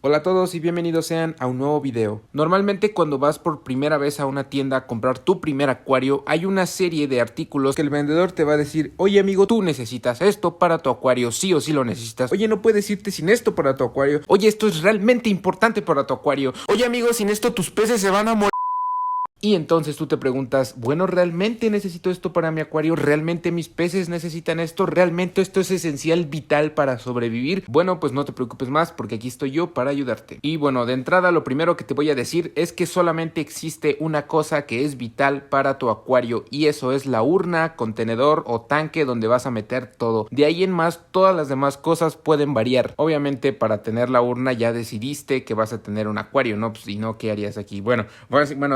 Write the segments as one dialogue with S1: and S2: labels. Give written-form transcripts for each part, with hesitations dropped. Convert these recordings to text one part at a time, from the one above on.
S1: Hola a todos y bienvenidos sean a un nuevo video. Normalmente cuando vas por primera vez a una tienda a comprar tu primer acuario, hay una serie de artículos que el vendedor te va a decir: oye amigo, tú necesitas esto para tu acuario, sí o sí lo necesitas. Oye, no puedes irte sin esto para tu acuario. Oye, esto es realmente importante para tu acuario. Oye amigo, sin esto tus peces se van a morir. Y entonces tú te preguntas, bueno, ¿realmente necesito esto para mi acuario? ¿Realmente mis peces necesitan esto? ¿Realmente esto es esencial, vital para sobrevivir? Bueno, pues no te preocupes más porque aquí estoy yo para ayudarte. Y bueno, de entrada lo primero que te voy a decir es que solamente existe una cosa que es vital para tu acuario y eso es la urna, contenedor o tanque donde vas a meter todo. De ahí en más, todas las demás cosas pueden variar. Obviamente para tener la urna ya decidiste que vas a tener un acuario, ¿no? Pues, y no, ¿qué harías aquí? Bueno,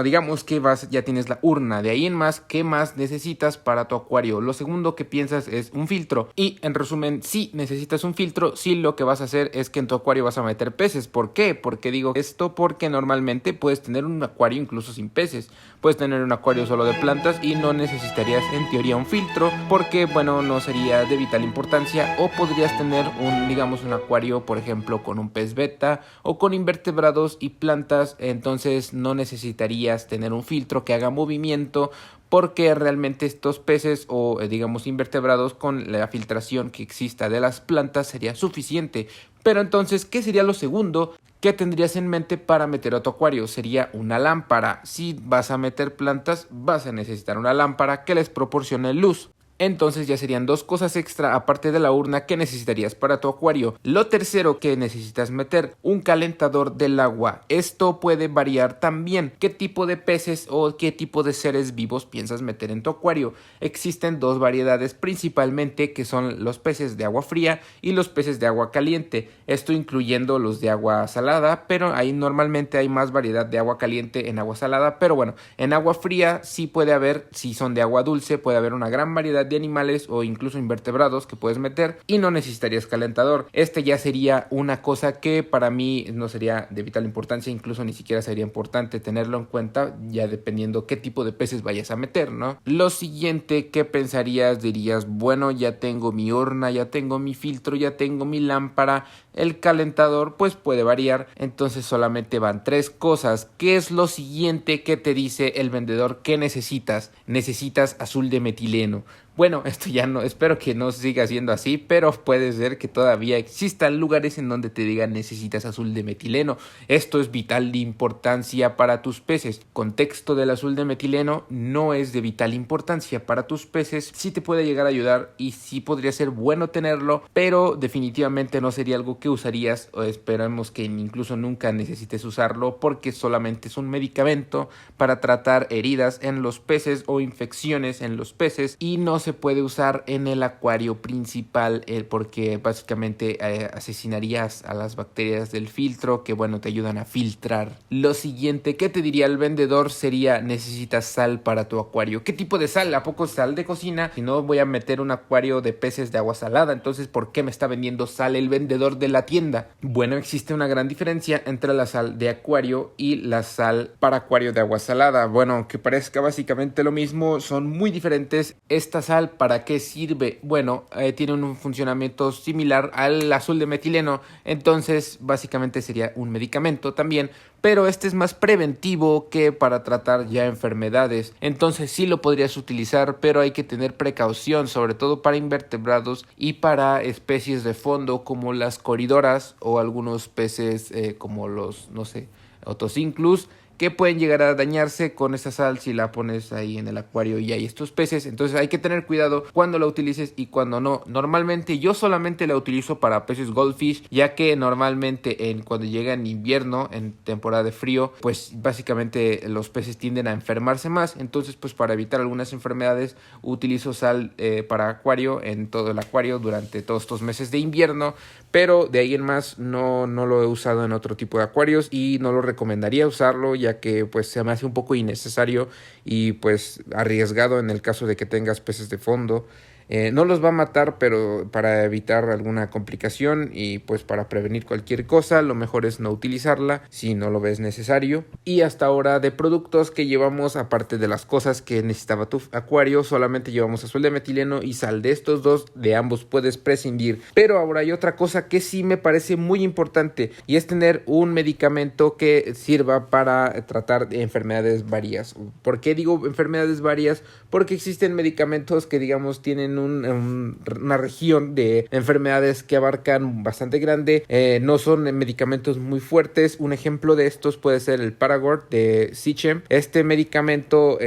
S1: digamos que ya tienes la urna. De ahí en más, ¿qué más necesitas para tu acuario? Lo segundo que piensas es un filtro. Y en resumen, si necesitas un filtro, sí, lo que vas a hacer es que en tu acuario vas a meter peces. ¿Por qué? Porque digo esto porque normalmente puedes tener un acuario incluso sin peces. Puedes tener un acuario solo de plantas y no necesitarías en teoría un filtro porque, bueno, no sería de vital importancia. O podrías tener un acuario, por ejemplo, con un pez beta o con invertebrados y plantas. Entonces no necesitarías tener un filtro que haga movimiento porque realmente estos peces o invertebrados con la filtración que exista de las plantas sería suficiente. Pero entonces, ¿qué sería lo segundo que tendrías en mente para meter a tu acuario? Sería una lámpara. Si vas a meter plantas, vas a necesitar una lámpara que les proporcione luz. Entonces ya serían dos cosas extra aparte de la urna que necesitarías para tu acuario. Lo tercero que necesitas meter, un calentador del agua. Esto puede variar también qué tipo de peces o qué tipo de seres vivos piensas meter en tu acuario. Existen dos variedades principalmente que son los peces de agua fría y los peces de agua caliente. Esto incluyendo los de agua salada, pero ahí normalmente hay más variedad de agua caliente en agua salada. Pero bueno, en agua fría sí puede haber, si son de agua dulce, puede haber una gran variedad de animales o incluso invertebrados que puedes meter y no necesitarías calentador. Este ya sería una cosa que para mí no sería de vital importancia, incluso ni siquiera sería importante tenerlo en cuenta, ya dependiendo qué tipo de peces vayas a meter, ¿no? Lo siguiente, ¿qué pensarías? Dirías, bueno, ya tengo mi urna, ya tengo mi filtro, ya tengo mi lámpara, el calentador pues puede variar, entonces solamente van tres cosas. ¿Qué es lo siguiente que te dice el vendedor que necesitas? Necesitas azul de metileno. Bueno, esto ya no, espero que no siga siendo así, pero puede ser que todavía existan lugares en donde te digan necesitas azul de metileno. Esto es vital de importancia para tus peces. Contexto del azul de metileno no es de vital importancia para tus peces. Sí te puede llegar a ayudar y sí podría ser bueno tenerlo, pero definitivamente no sería algo que usarías o esperamos que incluso nunca necesites usarlo porque solamente es un medicamento para tratar heridas en los peces o infecciones en los peces y no se puede usar en el acuario principal porque básicamente asesinarías a las bacterias del filtro que bueno te ayudan a filtrar. Lo siguiente que te diría el vendedor sería necesitas sal para tu acuario. ¿Qué tipo de sal? ¿A poco sal de cocina? Si no voy a meter un acuario de peces de agua salada, entonces ¿por qué me está vendiendo sal el vendedor de la tienda? Bueno, existe una gran diferencia entre la sal de acuario y la sal para acuario de agua salada. Bueno, aunque parezca básicamente lo mismo, son muy diferentes. Esta sal, ¿para qué sirve? Bueno, tiene un funcionamiento similar al azul de metileno, entonces básicamente sería un medicamento también, pero este es más preventivo que para tratar ya enfermedades, entonces sí lo podrías utilizar, pero hay que tener precaución, sobre todo para invertebrados y para especies de fondo como las coridoras o algunos peces como los, no sé, Otocinclus, que pueden llegar a dañarse con esta sal si la pones ahí en el acuario y hay estos peces. Entonces hay que tener cuidado cuando la utilices y cuando no. Normalmente yo solamente la utilizo para peces goldfish, ya que normalmente cuando llega en invierno, en temporada de frío, pues básicamente los peces tienden a enfermarse más. Entonces pues para evitar algunas enfermedades utilizo sal para acuario en todo el acuario durante todos estos meses de invierno, pero de ahí en más no lo he usado en otro tipo de acuarios y no lo recomendaría usarlo, ya que pues se me hace un poco innecesario y pues arriesgado en el caso de que tengas peces de fondo. No los va a matar, pero para evitar alguna complicación y pues para prevenir cualquier cosa, lo mejor es no utilizarla si no lo ves necesario. Y hasta ahora de productos que llevamos, aparte de las cosas que necesitaba tu acuario, solamente llevamos azul de metileno y sal. De estos dos, de ambos puedes prescindir. Pero ahora hay otra cosa que sí me parece muy importante, y es tener un medicamento que sirva para tratar enfermedades varias. ¿Por qué digo enfermedades varias? Porque existen medicamentos que digamos tienen una región de enfermedades que abarcan bastante grande, no son medicamentos muy fuertes. Un ejemplo de estos puede ser el Paragard de Sichem. Este medicamento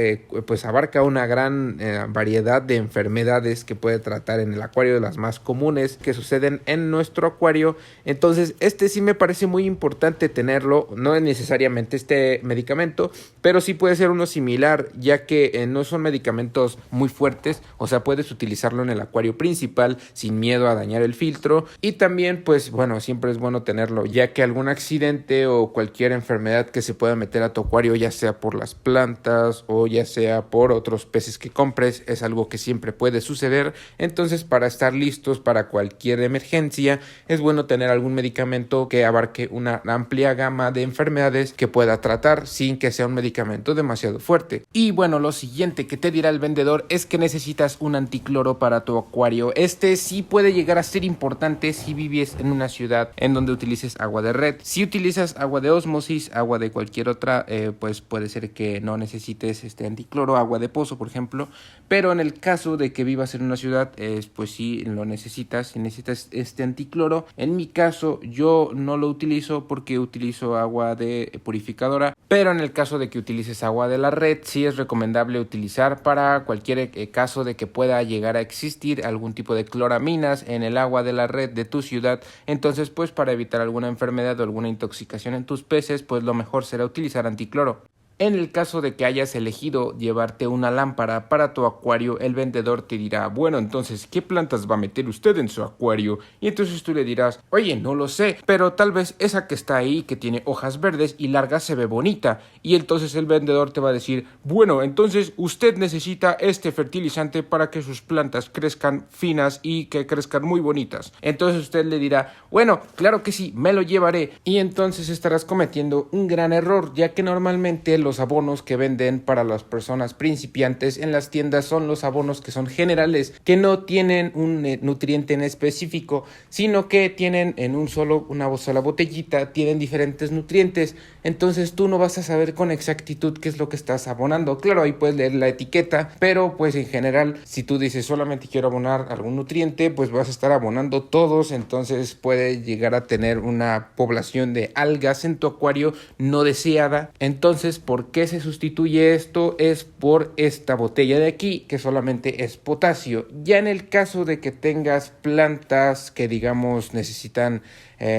S1: pues abarca una gran variedad de enfermedades que puede tratar en el acuario, de las más comunes que suceden en nuestro acuario. Entonces este sí me parece muy importante tenerlo, no es necesariamente este medicamento, pero sí puede ser uno similar, ya que no son medicamentos muy fuertes, o sea, puedes utilizarlo en el acuario principal sin miedo a dañar el filtro. Y también pues bueno, siempre es bueno tenerlo, ya que algún accidente o cualquier enfermedad que se pueda meter a tu acuario, ya sea por las plantas o ya sea por otros peces que compres, es algo que siempre puede suceder. Entonces, para estar listos para cualquier emergencia, es bueno tener algún medicamento que abarque una amplia gama de enfermedades que pueda tratar sin que sea un medicamento demasiado fuerte. Y bueno, lo siguiente que te dirá el vendedor es que necesitas un anticloro para tu acuario. Este sí puede llegar a ser importante si vives en una ciudad en donde utilices agua de red. Si utilizas agua de ósmosis, agua de cualquier otra, pues puede ser que no necesites este anticloro, agua de pozo por ejemplo, pero en el caso de que vivas en una ciudad, pues sí lo necesitas, si necesitas este anticloro. En mi caso yo no lo utilizo porque utilizo agua de purificadora, pero en el caso de que utilices agua de la red, sí es recomendable utilizar para cualquier caso de que pueda llegar a existir algún tipo de cloraminas en el agua de la red de tu ciudad. Entonces pues para evitar alguna enfermedad o alguna intoxicación en tus peces, pues lo mejor será utilizar anticloro. En el caso de que hayas elegido llevarte una lámpara para tu acuario, el vendedor te dirá, bueno, entonces, ¿qué plantas va a meter usted en su acuario? Y entonces tú le dirás, oye, no lo sé, pero tal vez esa que está ahí, que tiene hojas verdes y largas, se ve bonita. Y entonces el vendedor te va a decir, bueno, entonces usted necesita este fertilizante para que sus plantas crezcan finas y que crezcan muy bonitas. Entonces usted le dirá, bueno, claro que sí, me lo llevaré. Y entonces estarás cometiendo un gran error, ya que normalmente los abonos que venden para las personas principiantes en las tiendas son los abonos que son generales, que no tienen un nutriente en específico, sino que tienen en una sola botellita, tienen diferentes nutrientes. Entonces tú no vas a saber con exactitud qué es lo que estás abonando. Claro, ahí puedes leer la etiqueta, pero pues en general, si tú dices solamente quiero abonar algún nutriente, pues vas a estar abonando todos. Entonces puede llegar a tener una población de algas en tu acuario no deseada. Entonces, ¿por qué se sustituye esto? Es por esta botella de aquí, que solamente es potasio. Ya en el caso de que tengas plantas que digamos necesitan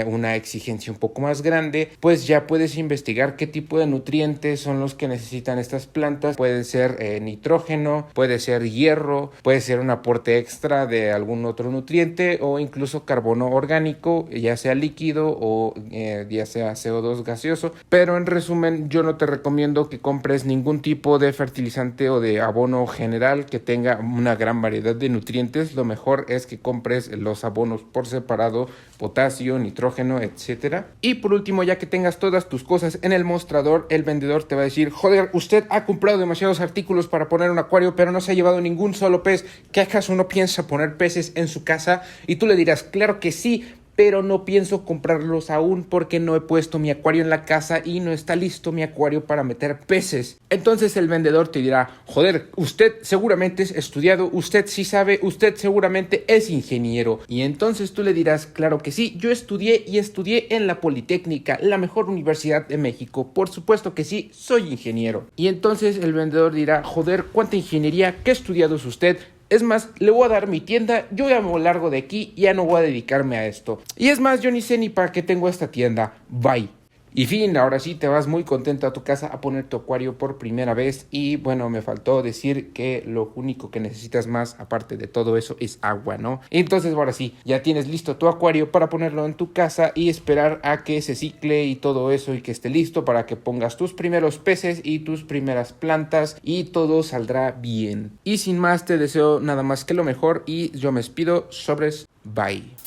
S1: una exigencia un poco más grande, pues ya puedes investigar qué tipo de nutrientes son los que necesitan estas plantas. Puede ser nitrógeno, puede ser hierro, puede ser un aporte extra de algún otro nutriente o incluso carbono orgánico, ya sea líquido o ya sea CO2 gaseoso. Pero en resumen, yo no te recomiendo que compres ningún tipo de fertilizante o de abono general que tenga una gran variedad de nutrientes. Lo mejor es que compres los abonos por separado, potasio, nitrógeno, etcétera. Y por último, ya que tengas todas tus cosas en el mostrador, el vendedor te va a decir, joder, usted ha comprado demasiados artículos para poner un acuario, pero no se ha llevado ningún solo pez. ¿Qué acaso no piensa poner peces en su casa? Y tú le dirás, claro que sí, pero no pienso comprarlos aún porque no he puesto mi acuario en la casa y no está listo mi acuario para meter peces. Entonces el vendedor te dirá, joder, usted seguramente es estudiado, usted sí sabe, usted seguramente es ingeniero. Y entonces tú le dirás, claro que sí, yo estudié en la Politécnica, la mejor universidad de México, por supuesto que sí, soy ingeniero. Y entonces el vendedor dirá, joder, ¿cuánta ingeniería? ¿Qué estudiado es usted? Es más, le voy a dar mi tienda, yo ya me largo de aquí, ya no voy a dedicarme a esto. Y es más, yo ni sé ni para qué tengo esta tienda. Bye. Y fin, ahora sí te vas muy contento a tu casa a poner tu acuario por primera vez. Y bueno, me faltó decir que lo único que necesitas más aparte de todo eso es agua, ¿no? Entonces ahora sí, ya tienes listo tu acuario para ponerlo en tu casa y esperar a que se cicle y todo eso y que esté listo para que pongas tus primeros peces y tus primeras plantas y todo saldrá bien. Y sin más te deseo nada más que lo mejor y yo me despido. Sobres, bye.